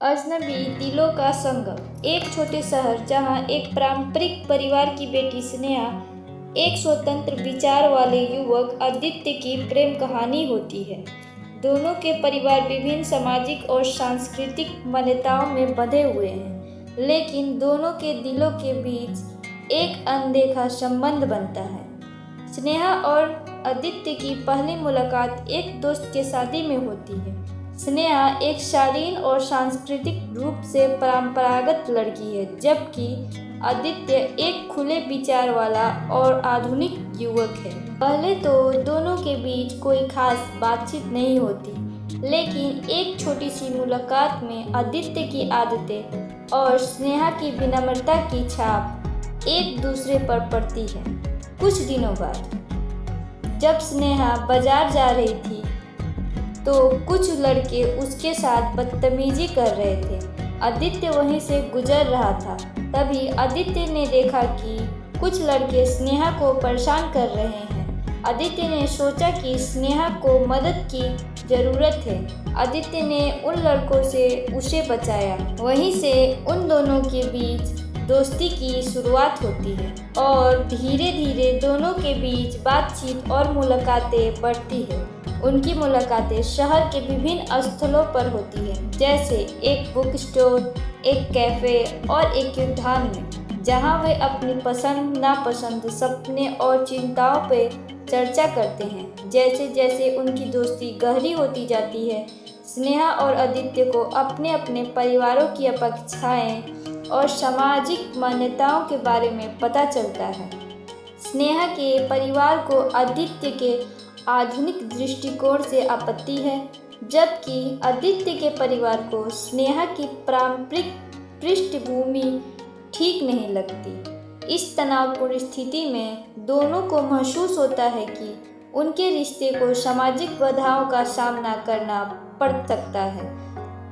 अजनबी दिलों का संगम। एक छोटे शहर जहां एक पारंपरिक परिवार की बेटी स्नेहा एक स्वतंत्र विचार वाले युवक आदित्य की प्रेम कहानी होती है। दोनों के परिवार विभिन्न सामाजिक और सांस्कृतिक मान्यताओं में बंधे हुए हैं, लेकिन दोनों के दिलों के बीच एक अनदेखा संबंध बनता है। स्नेहा और आदित्य की पहली मुलाकात एक दोस्त के शादी में होती है। स्नेहा एक शालीन और सांस्कृतिक रूप से परंपरागत लड़की है, जबकि आदित्य एक खुले विचार वाला और आधुनिक युवक है। पहले तो दोनों के बीच कोई खास बातचीत नहीं होती, लेकिन एक छोटी सी मुलाकात में आदित्य की आदतें और स्नेहा की विनम्रता की छाप एक दूसरे पर पड़ती है। कुछ दिनों बाद जब स्नेहा बाजार जा रही थी तो कुछ लड़के उसके साथ बदतमीजी कर रहे थे। आदित्य वहीं से गुजर रहा था। तभी आदित्य ने देखा कि कुछ लड़के स्नेहा को परेशान कर रहे हैं। आदित्य ने सोचा कि स्नेहा को मदद की ज़रूरत है। आदित्य ने उन लड़कों से उसे बचाया। वहीं से उन दोनों के बीच दोस्ती की शुरुआत होती है और धीरे धीरे दोनों के बीच बातचीत और मुलाकातें बढ़ती है। उनकी मुलाकातें शहर के विभिन्न स्थलों पर होती हैं, जैसे एक बुक स्टोर, एक कैफ़े और एक उद्यान में, जहां वे अपनी पसंद नापसंद, सपने और चिंताओं पर चर्चा करते हैं। जैसे जैसे उनकी दोस्ती गहरी होती जाती है, स्नेहा और आदित्य को अपने अपने परिवारों की अपेक्षाएं और सामाजिक मान्यताओं के बारे में पता चलता है। स्नेहा के परिवार को आदित्य के आधुनिक दृष्टिकोण से आपत्ति है, जबकि आदित्य के परिवार को स्नेहा की पारंपरिक पृष्ठभूमि ठीक नहीं लगती। इस तनावपूर्ण स्थिति में दोनों को महसूस होता है कि उनके रिश्ते को सामाजिक बाधाओं का सामना करना पड़ सकता है।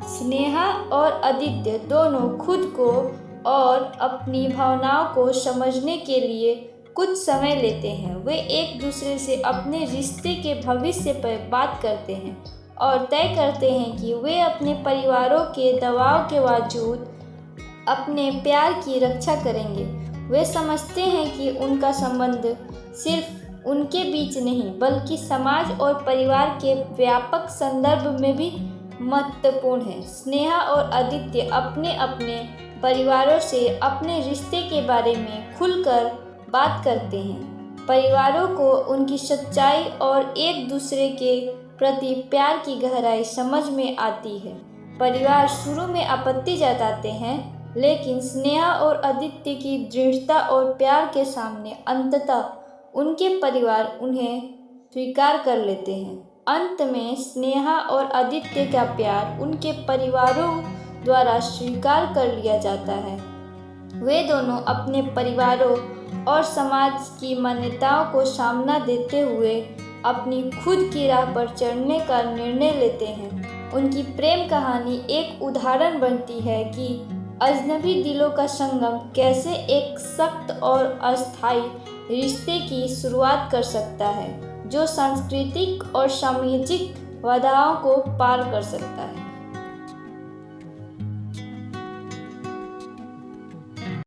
स्नेहा और आदित्य दोनों खुद को और अपनी भावनाओं को समझने के लिए कुछ समय लेते हैं। वे एक दूसरे से अपने रिश्ते के भविष्य पर बात करते हैं और तय करते हैं कि वे अपने परिवारों के दबाव के बावजूद अपने प्यार की रक्षा करेंगे। वे समझते हैं कि उनका संबंध सिर्फ उनके बीच नहीं, बल्कि समाज और परिवार के व्यापक संदर्भ में भी महत्वपूर्ण है। स्नेहा और आदित्य अपने अपने परिवारों से अपने रिश्ते के बारे में खुलकर बात करते हैं। परिवारों को उनकी सच्चाई और एक दूसरे के प्रति प्यार की गहराई समझ में आती है। परिवार शुरू में आपत्ति जताते हैं, लेकिन स्नेहा और आदित्य की दृढ़ता और प्यार के सामने अंततः उनके परिवार उन्हें स्वीकार कर लेते हैं। अंत में स्नेहा और आदित्य का प्यार उनके परिवारों द्वारा स्वीकार कर लिया जाता है। वे दोनों अपने परिवारों और समाज की मान्यताओं को सामना देते हुए अपनी खुद की राह पर चलने का निर्णय लेते हैं। उनकी प्रेम कहानी एक उदाहरण बनती है कि अजनबी दिलों का संगम कैसे एक सख्त और अस्थायी रिश्ते की शुरुआत कर सकता है, जो सांस्कृतिक और सामाजिक बाधाओं को पार कर सकता है।